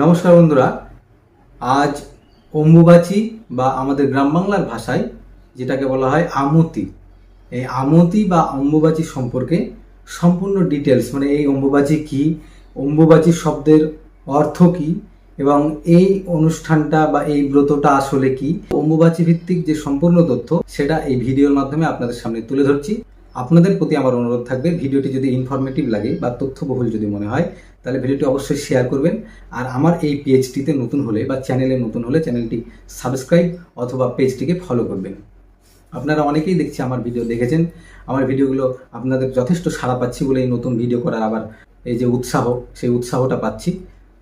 নমস্কার বন্ধুরা। আজ অম্বুবাচী বা আমাদের গ্রাম বাংলার ভাষায় যেটাকে বলা হয় আমতি, এই আমতি বা অম্বুবাচী সম্পর্কে সম্পূর্ণ ডিটেলস, মানে এই অম্বুবাচী কি, অম্বুবাচী শব্দের অর্থ কি এবং এই অনুষ্ঠানটা বা এই ব্রতটা আসলে কি, অম্বুবাচী ভিত্তিক যে সম্পূর্ণ তথ্য সেটা এই ভিডিওর মাধ্যমে আপনাদের সামনে তুলে ধরছি। আপনাদের প্রতি আমার অনুরোধ থাকবে, ভিডিওটি যদি ইনফরমেটিভ লাগে বা তথ্যবহুল যদি মনে হয় তাহলে ভিডিওটি অবশ্যই শেয়ার করবেন। আর আমার এই পেজটিতে নতুন হলে বা চ্যানেলে নতুন হলে চ্যানেলটি সাবস্ক্রাইব অথবা পেজটিকে ফলো করবেন। আপনারা অনেকেই দেখছি আমার ভিডিও দেখেছেন, আমার ভিডিওগুলো আপনাদের যথেষ্ট সাড়া পাচ্ছি বলে এই নতুন ভিডিও করার আবার এই যে উৎসাহ, সেই উৎসাহটা পাচ্ছি।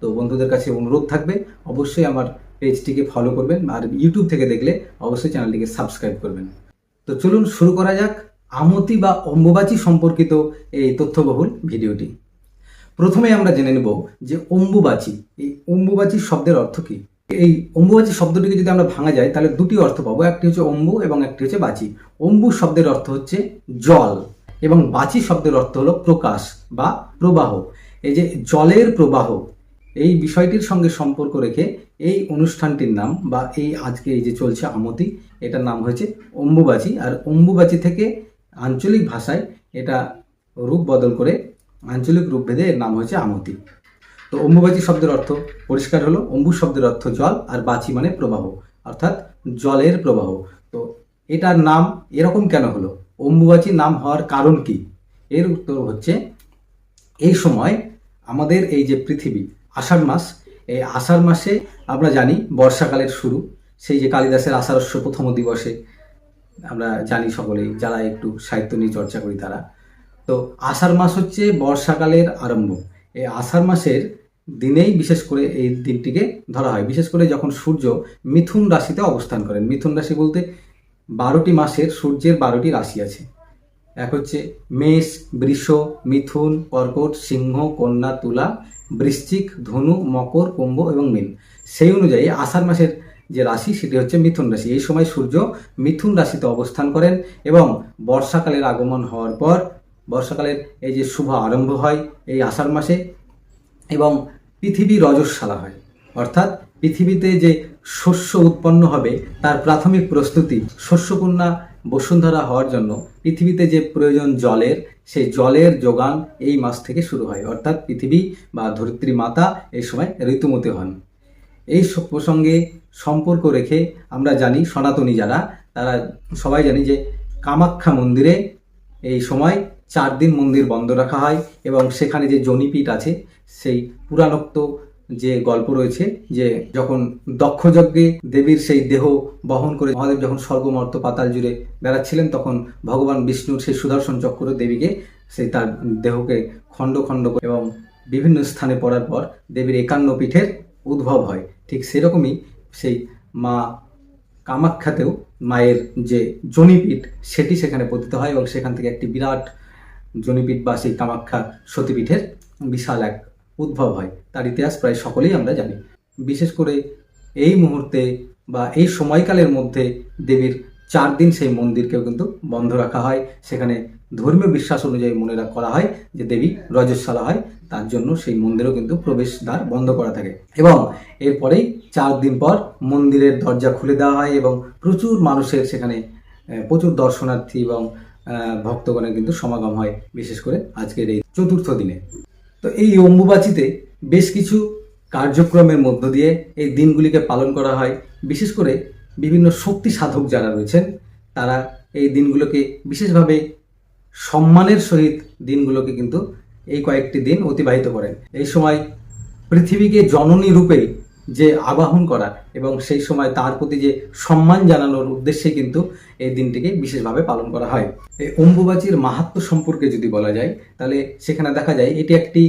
তো বন্ধুদের কাছে অনুরোধ থাকবে অবশ্যই আমার পেজটিকে ফলো করবেন, আর ইউটিউব থেকে দেখলে অবশ্যই চ্যানেলটিকে সাবস্ক্রাইব করবেন। তো চলুন শুরু করা যাক আমতি বা অম্বুবাচী সম্পর্কিত এই তথ্যবহুল ভিডিওটি। প্রথমে আমরা জেনে নেব যে অম্বুবাচী, এই অম্বুবাচী শব্দের অর্থ কি। এই অম্বুবাচী শব্দটিকে যদি আমরা ভাঙা যায় তাহলে দুটি অর্থ পাবো, একটি হচ্ছে অম্বু এবং একটি হচ্ছে বাচী। অম্বু শব্দের অর্থ হচ্ছে জল এবং বাচী শব্দের অর্থ হলো প্রকাশ বা প্রবাহ। এই যে জলের প্রবাহ, এই বিষয়টির সঙ্গে সম্পর্ক রেখে এই অনুষ্ঠানটির নাম বা এই আজকে এই যে চলছে আমতি, এটার নাম হয়েছে অম্বুবাচী। আর অম্বুবাচী থেকে আঞ্চলিক ভাষায় এটা রূপ বদল করে আঞ্চলিক রূপ ভেদে এর নাম হয়েছে আমতি। তো অম্বুবাচী শব্দের অর্থ পরিষ্কার হলো, অম্বু শব্দের অর্থ জল আর বাচী মানে প্রবাহ, অর্থাৎ জলের প্রবাহ। তো এটার নাম এরকম কেন হলো, অম্বুবাচী নাম হওয়ার কারণ কি? এর উত্তর হচ্ছে এই সময় আমাদের এই যে পৃথিবী, আষাঢ় মাস, এই আষাঢ় মাসে আমরা জানি বর্ষাকালের শুরু, সেই যে কালিদাসের আষাঢ়স্য প্রথম দিবসে আমরা জানি সকলেই, যারা একটু সাহিত্য নিয়ে চর্চা করি তারা। তো আষাঢ় মাস হচ্ছে বর্ষাকালের আরম্ভ। এই আষাঢ় মাসের দিনেই বিশেষ করে এই দিনটিকে ধরা হয়, বিশেষ করে যখন সূর্য মিথুন রাশিতে অবস্থান করেন। মিথুন রাশি বলতে 12টি মাসের সূর্যের 12টি রাশি আছে। এক হচ্ছে মেষ, বৃষ, মিথুন, কর্কট, সিংহ, কন্যা, তুলা, বৃশ্চিক, ধনু, মকর, কুম্ভ এবং মীন। সেই অনুযায়ী আষাঢ় মাসের যে রাশি সেটি হচ্ছে মিথুন রাশি। এই সময় সূর্য মিথুন রাশিতে অবস্থান করেন এবং বর্ষাকালের আগমন হওয়ার পর বর্ষাকালের এই যে শুভ আরম্ভ হয় এই আষাঢ় মাসে এবং পৃথিবী রজস্বালা হয়, অর্থাৎ পৃথিবীতে যে শস্য উৎপন্ন হবে তার প্রাথমিক প্রস্তুতি, শস্যকন্যা বসুন্ধরা হওয়ার জন্য পৃথিবীতে যে প্রয়োজন জলের, সেই জলের যোগান এই মাস থেকে শুরু হয়। অর্থাৎ পৃথিবী বা ধরিত্রী মাতা এই সময় ঋতুমতী হন। এই প্রসঙ্গে সম্পর্ক রেখে আমরা জানি, সনাতনী যারা তারা সবাই জানি যে কামাখ্যা মন্দিরে এই সময় 4 দিন মন্দির বন্ধ রাখা হয় এবং সেখানে যে জনিপীঠ আছে, সেই পুরাণোক্ত যে গল্প রয়েছে যে যখন দক্ষযজ্ঞে দেবীর সেই দেহ বহন করে মহাদেব যখন স্বর্গমর্ত পাতাল জুড়ে বেড়াচ্ছিলেন, তখন ভগবান বিষ্ণুর সেই সুদর্শন চক্র দেবীকে সেই তার দেহকে খণ্ড খণ্ড এবং বিভিন্ন স্থানে পড়ার পর দেবীর 51 পীঠের উদ্ভব হয়। ঠিক সেরকমই সেই মা কামাখ্যাতেও মায়ের যে জনিপীঠ সেটি সেখানে পতিত হয় এবং সেখান থেকে একটি বিরাট জনিপীঠ বা সেই কামাখ্যা সতীপীঠের বিশাল এক উদ্ভব হয়। তার ইতিহাস প্রায় সকলেই আমরা জানি। বিশেষ করে এই মুহূর্তে বা এই সময়কালের মধ্যে দেবীর 4 দিন সেই মন্দিরকেও কিন্তু বন্ধ রাখা হয়। সেখানে ধর্মীয় বিশ্বাস অনুযায়ী মনে করা হয় যে দেবী রজস্বালা হয়, তার জন্য সেই মন্দিরেও কিন্তু প্রবেশদ্বার বন্ধ করা থাকে এবং এরপরেই 4 দিন পর মন্দিরের দরজা খুলে দেওয়া হয় এবং প্রচুর মানুষের সেখানে প্রচুর দর্শনার্থী এবং ভক্তগণের কিন্তু সমাগম হয়, বিশেষ করে আজকের এই চতুর্থ দিনে। তো এই অম্বুবাচীতে বেশ কিছু কার্যক্রমের মধ্য দিয়ে এই দিনগুলিকে পালন করা হয়। বিশেষ করে বিভিন্ন শক্তি সাধক যারা রয়েছেন তারা এই দিনগুলোকে বিশেষভাবে সম্মানের সহিত দিনগুলোকে কিন্তু এই কয়েকটি দিন অতিবাহিত করেন। এই সময় পৃথিবীকে জননী রূপে যে আবাহন করা এবং সেই সময় তার প্রতি যে সম্মান জানানোর উদ্দেশ্যে কিন্তু এই দিনটিকে বিশেষভাবে পালন করা হয়। এই অম্বুবাচীর মাহাত্ম্য সম্পর্কে যদি বলা যায় তাহলে সেখানে দেখা যায় এটি একটি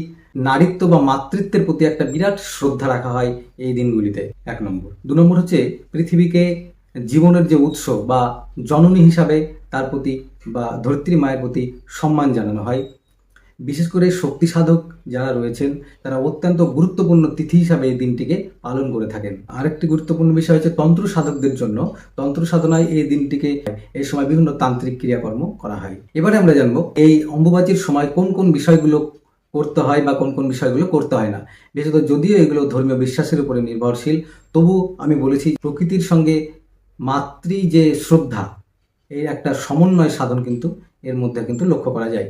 নারীত্ব বা মাতৃত্বের প্রতি একটা বিরাট শ্রদ্ধা রাখা হয় এই দিনগুলিতে, 1 নম্বর। 2 নম্বর হচ্ছে পৃথিবীকে জীবনের যে উৎস বা জননী হিসাবে তার প্রতি বা ধরিত্রী মায়ের প্রতি সম্মান জানানো হয়। বিশেষ করে শক্তি সাধক যারা রয়েছেন তারা অত্যন্ত গুরুত্বপূর্ণ তিথি হিসাবে এই দিনটিকে পালন করে থাকেন। আরেকটি গুরুত্বপূর্ণ বিষয় হচ্ছে তন্ত্র সাধকদের জন্য তন্ত্র সাধনায় এই দিনটিকে এই সময় বিভিন্ন তান্ত্রিক ক্রিয়াকর্ম করা হয়। এবারে আমরা জানবো এই অম্বুবাচীর সময় কোন কোন বিষয়গুলো করতে হয় বা কোন কোন বিষয়গুলো করতে হয় না। বিশেষত যদিও এগুলো ধর্মীয় বিশ্বাসের উপরে নির্ভরশীল, তবু আমি বলেছি প্রকৃতির সঙ্গে মাতৃ যে শ্রদ্ধা, এই একটা সমন্বয় সাধন কিন্তু এর মধ্যে কিন্তু লক্ষ্য করা যায়।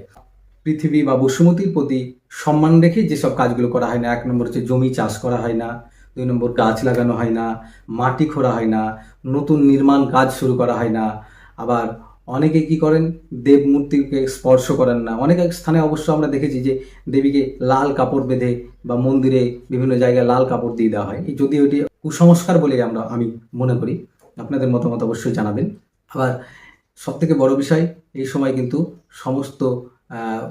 পৃথিবী বা বসুমতীর প্রতি সম্মান রেখে যেসব কাজগুলো করা হয় না, 1 নম্বর হচ্ছে জমি চাষ করা হয় না, 2 নম্বর গাছ লাগানো হয় না, মাটি খোঁড়া হয় না, নতুন নির্মাণ কাজ শুরু করা হয় না। আবার অনেকে কি করেন, দেব মূর্তিকে স্পর্শ করেন না। অনেক স্থানে অবশ্য আমরা দেখেছি যে দেবীকে লাল কাপড় বেঁধে বা মন্দিরে বিভিন্ন জায়গায় লাল কাপড় দিয়ে দেওয়া হয়, যদিও এটি কুসংস্কার বলে আমি মনে করি। আপনাদের মতামত অবশ্যই জানাবেন। আবার সবথেকে বড় বিষয়, এই সময় কিন্তু সমস্ত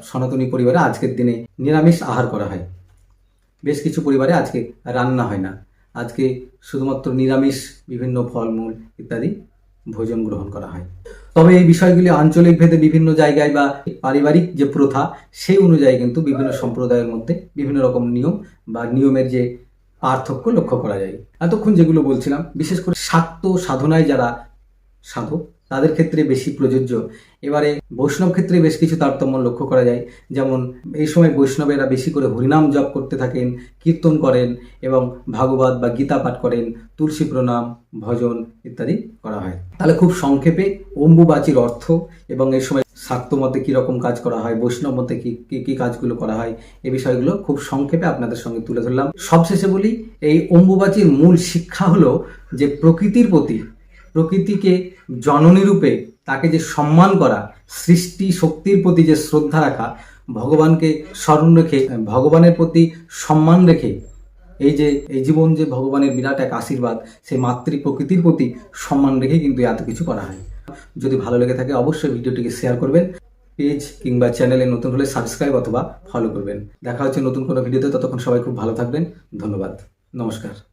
সনাতনী পরিবারে আজকের দিনে নিরামিষ আহার করা হয়। বেশ কিছু পরিবারে আজকে রান্না হয় না, আজকে শুধুমাত্র নিরামিষ বিভিন্ন ফলমূল ইত্যাদি ভোজন গ্রহণ করা হয়। তবে এই বিষয়গুলি আঞ্চলিক ভেদে বিভিন্ন জায়গায় বা পারিবারিক যে প্রথা, সেই অনুযায়ী কিন্তু বিভিন্ন সম্প্রদায়ের মধ্যে বিভিন্ন রকম নিয়ম বা নিয়মের যে পার্থক্য লক্ষ্য করা যায়। এতক্ষণ যেগুলো বলছিলাম, বিশেষ করে শাক্ত সাধনায় যারা সাধক তাদের ক্ষেত্রে বেশি প্রযোজ্য। এবারে বৈষ্ণব ক্ষেত্রে বেশ কিছু তারতম্য লক্ষ্য করা যায়। যেমন এই সময় বৈষ্ণবেরা বেশি করে হরিনাম জপ করতে থাকেন, কীর্তন করেন এবং ভাগবত বা গীতা পাঠ করেন, তুলসী প্রণাম, ভজন ইত্যাদি করা হয়। তাহলে খুব সংক্ষেপে অম্বুবাচীর অর্থ এবং এই সময় শাক্ত মতে কীরকম কাজ করা হয়, বৈষ্ণব মতে কি কাজগুলো করা হয়, এই বিষয়গুলো খুব সংক্ষেপে আপনাদের সঙ্গে তুলে ধরলাম। সবশেষে বলি, এই অম্বুবাচীর মূল শিক্ষা হলো যে প্রকৃতির প্রতি, প্রকৃতিকে জননী রূপে তাকে যে সম্মান করা, সৃষ্টি শক্তির প্রতি যে শ্রদ্ধা রাখা, ভগবানকে স্মরণ রেখে, ভগবানের প্রতি সম্মান রেখে, এই জীবন যে ভগবানের বিরাট এক আশীর্বাদ, সেই মাতৃ প্রকৃতির প্রতি সম্মান রেখে কিন্তু এত কিছু করা হয়। যদি ভালো লেগে থাকে অবশ্যই ভিডিওটিকে শেয়ার করবেন, পেজ কিংবা চ্যানেলে নতুন হলে সাবস্ক্রাইব অথবা ফলো করবেন। দেখা হচ্ছে নতুন কোনো ভিডিওতে, ততক্ষণ সবাই খুব ভালো থাকবেন। ধন্যবাদ, নমস্কার।